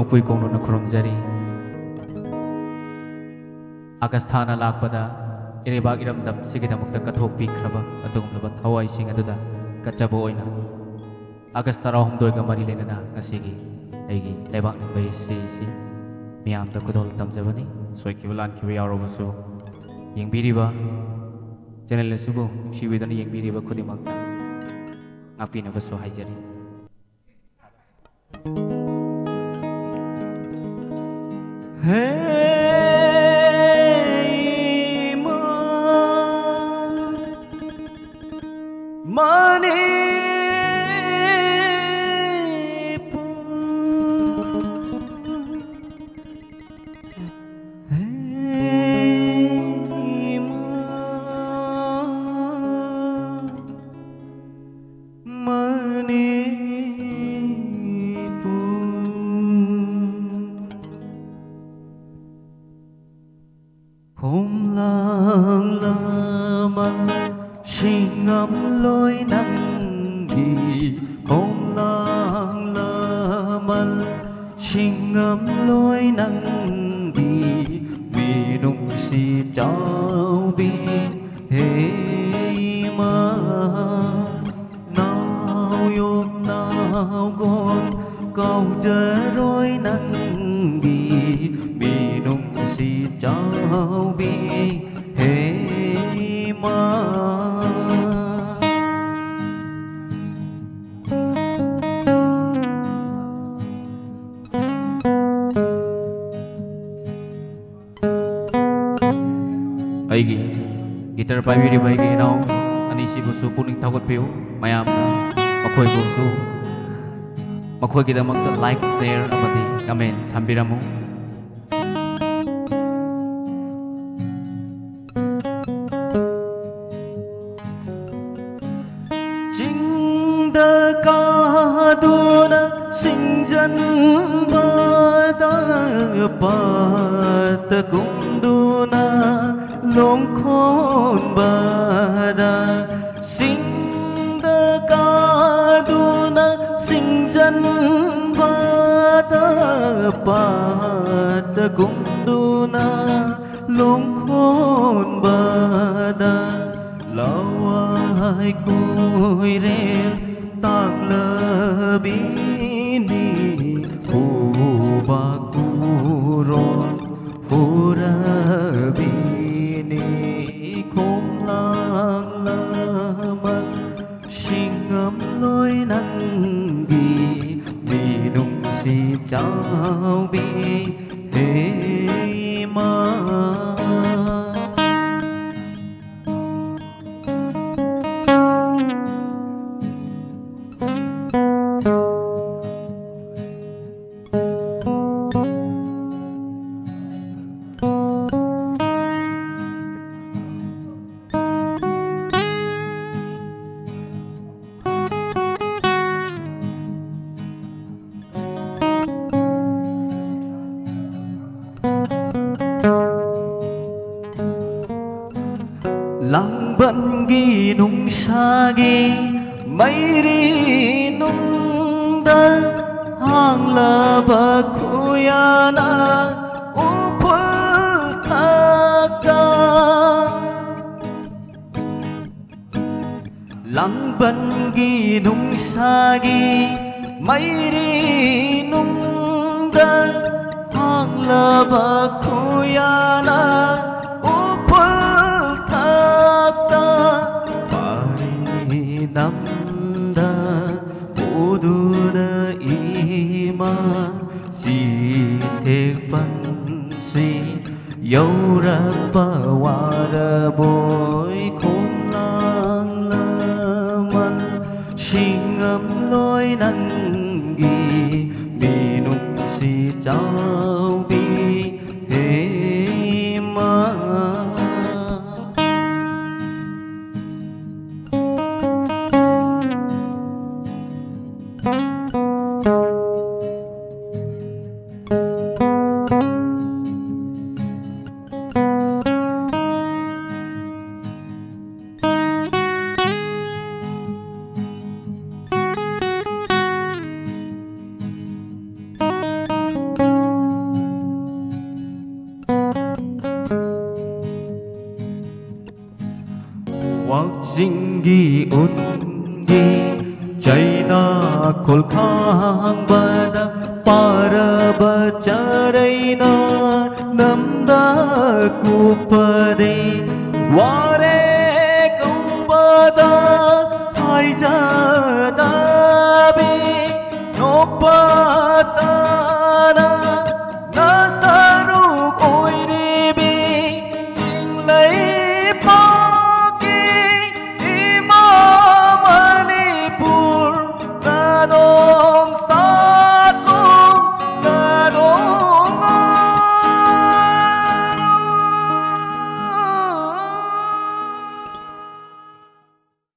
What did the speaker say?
mapui kongno khurumjari Agastana lakpada irebak iramdam sigidamukta kathok pikhraba adugumlaba thawai sing aduda kachabo oina Agastara humdoi ga mari lenana ngasigi aigi lebak bai si miyamda kudol tamjabani soikibulan kiwi yarobasu yengbiriba channel subu shiwidana yengbiriba khudimakta ngapinabasu haijari Hey Mane Gitar pabiri baigi nau anisi busu puning takut piu mayam makoi busu makoi kita maksa like share amati comment thambiramu jingda kaduna singjan bada pat kunduna long khôn bada singda kaduna singjan bada pat kunduna long khôn bada lawai kui re tang labini hu ba ku ro purabi Chao bi hey ma Lang bận ghi nung sa ghi mấy ri nung da hang la ba khuyana upul thaka Lang bận ghi nung sa ghi mấy ri nung da hang la ba khuyana namda uduna ima si thek pansi yaura pawara boy khôn lang laman singam loi nang gi minuk si chao bi hey ma ꯆꯤꯡꯒꯤ ꯎꯟꯒꯤ ꯆꯩꯅꯥ ꯈꯣꯜꯈꯥꯡꯕꯗ ꯄꯥꯔꯕ ꯆꯔꯩꯅ ꯅꯝꯗ ꯀꯨꯞꯄꯗꯦ